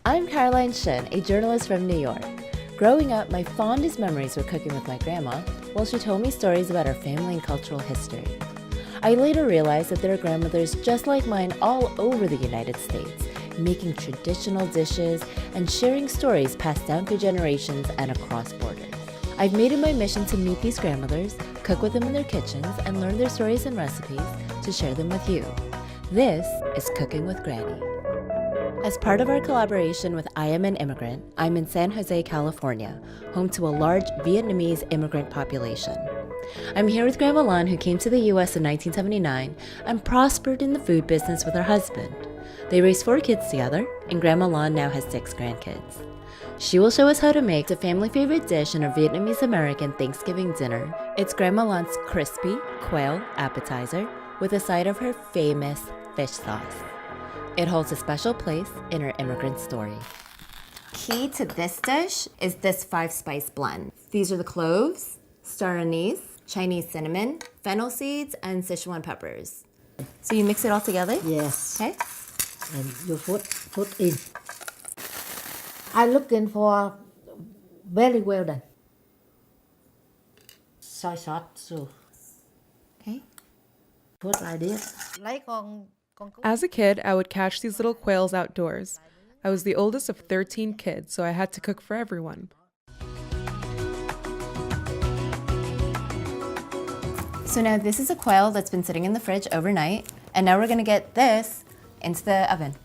I'm Caroline Shin, a journalist from New York. Growing up, my fondest memories were cooking with my grandma while she told me stories about our family and cultural history. I later realized that there are grandmothers just like mine all over the United States, making traditional dishes and sharing stories passed down through generations and across borders. I've made it my mission to meet these grandmothers, cook with them in their kitchens, and learn their stories and recipes to share them with you. This is Cooking with Granny. As part of our collaboration with I Am an Immigrant, I'm in San Jose, California, home to a large Vietnamese immigrant population. I'm here with Grandma Lan, who came to the U.S. in 1979 and prospered in the food business with her husband. They raised 4 kids together, and Grandma Lan now has 6 grandkids. She will show us how to make a family favorite dish in our Vietnamese American Thanksgiving dinner. It's Grandma Lan's crispy quail appetizer with a side of her famous fish sauce. It holds a special place in her immigrant story. Key to this dish is this 5-spice blend. These are the cloves, star anise, Chinese cinnamon, fennel seeds, and Sichuan peppers. So you mix it all together? Yes. Okay. And you put in. I'm looking for very well done. Soy sauce, so Okay. put like this. As a kid, I would catch these little quails outdoors. I was the oldest of 13 kids, so I had to cook for everyone. So now this is a quail that's been sitting in the fridge overnight, and now we're gonna get this into the oven.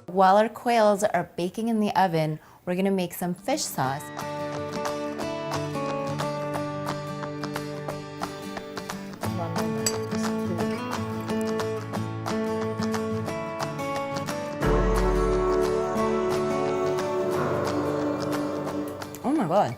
While our quails are baking in the oven, we're gonna make some fish sauce. Oh my God.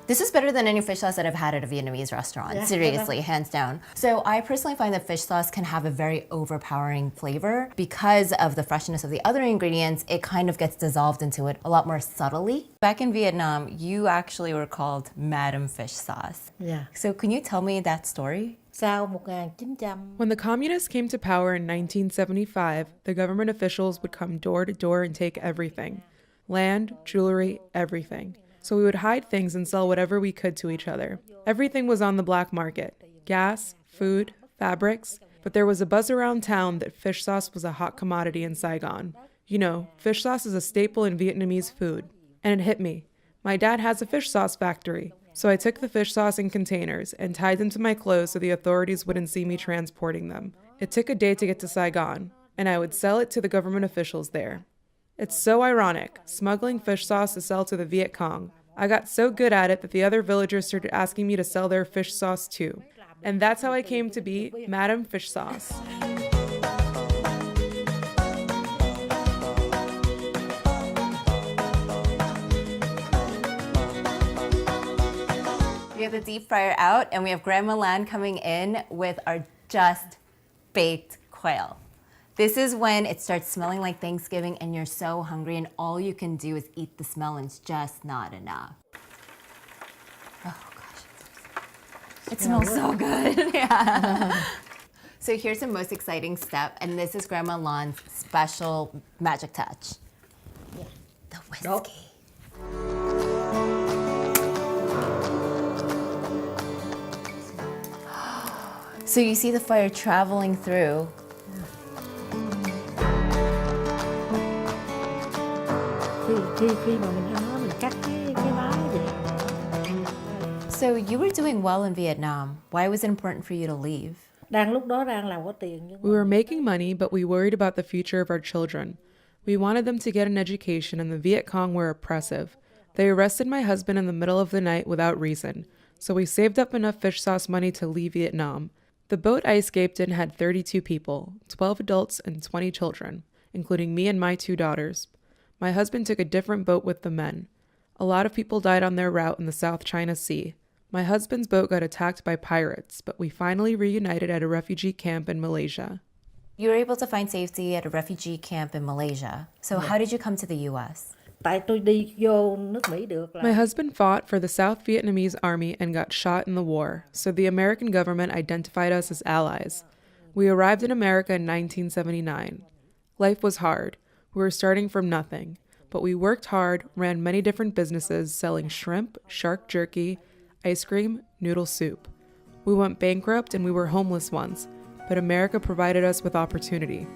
This is better than any fish sauce that I've had at a Vietnamese restaurant. Yeah. Seriously, hands down. So I personally find that fish sauce can have a very overpowering flavor. Because of the freshness of the other ingredients, it kind of gets dissolved into it a lot more subtly. Back in Vietnam, you actually were called Madam Fish Sauce. Yeah. So can you tell me that story? Sau 1900. When the communists came to power in 1975, the government officials would come door to door and take everything. Land, jewelry, everything. So we would hide things and sell whatever we could to each other. Everything was on the black market. Gas, food, fabrics. But there was a buzz around town that fish sauce was a hot commodity in Saigon. You know, fish sauce is a staple in Vietnamese food. And it hit me. My dad has a fish sauce factory. So I took the fish sauce in containers and tied them to my clothes so the authorities wouldn't see me transporting them. It took a day to get to Saigon, and I would sell it to the government officials there. It's so ironic, smuggling fish sauce to sell to the Viet Cong. I got so good at it that the other villagers started asking me to sell their fish sauce too. And that's how I came to be Madam Fish Sauce. We have the deep fryer out, and we have Grandma Lan coming in with our just baked quail. This is when it starts smelling like Thanksgiving and you're so hungry and all you can do is eat the smell and it's just not enough. Oh gosh, it smells so good. Yeah. So here's the most exciting step, and this is Grandma Lan's special magic touch. Yeah. The whiskey. So you see the fire traveling through. Khi mà mình ăn nó mình cắt cái bái vậy. So you were doing well in Vietnam. Why was it important for you to leave? Lúc đó đang làm có tiền nhưng We were making money, but we worried about the future of our children. We wanted them to get an education, and the Viet Cong were oppressive. They arrested my husband in the middle of the night without reason, so we saved up enough fish sauce money to leave Vietnam. The boat I escaped in had 32 people, 12 adults and 20 children, including me and my 2 daughters. My husband took a different boat with the men. A lot of people died on their route in the South China Sea. My husband's boat got attacked by pirates, but we finally reunited at a refugee camp in Malaysia. You were able to find safety at a refugee camp in Malaysia. So how did you come to the U.S.? Tại tôi đi vô nước Mỹ được là My husband fought for the South Vietnamese army and got shot in the war, so the American government identified us as allies. We arrived in America in 1979. Life was hard. We were starting from nothing, but we worked hard, ran many different businesses selling shrimp, shark jerky, ice cream, noodle soup. We went bankrupt and we were homeless once, but America provided us with opportunity,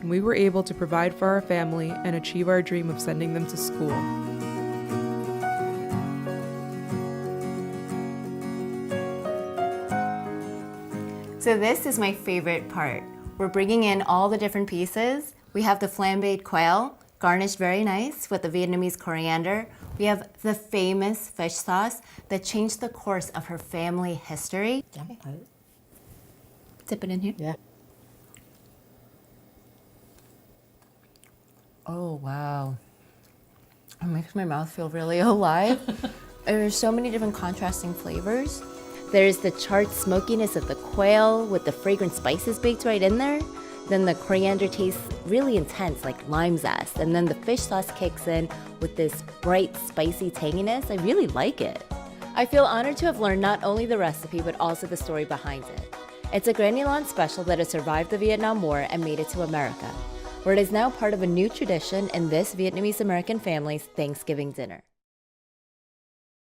and we were able to provide for our family and achieve our dream of sending them to school. So this is my favorite part. We're bringing in all the different pieces. We have the flambéed quail, garnished very nice with the Vietnamese coriander. We have the famous fish sauce that changed the course of her family history. chấm thử. Dip it in here. Dạ. Oh, wow. It makes my mouth feel really alive. There's so many different contrasting flavors. There's the charred smokiness of the quail with the fragrant spices baked right in there. Then the coriander tastes really intense, like lime zest. And then the fish sauce kicks in with this bright, spicy tanginess. I really like it. I feel honored to have learned not only the recipe, but also the story behind it. It's a Granny Lan special that has survived the Vietnam War and made it to America, where it is now part of a new tradition in this Vietnamese American family's Thanksgiving dinner.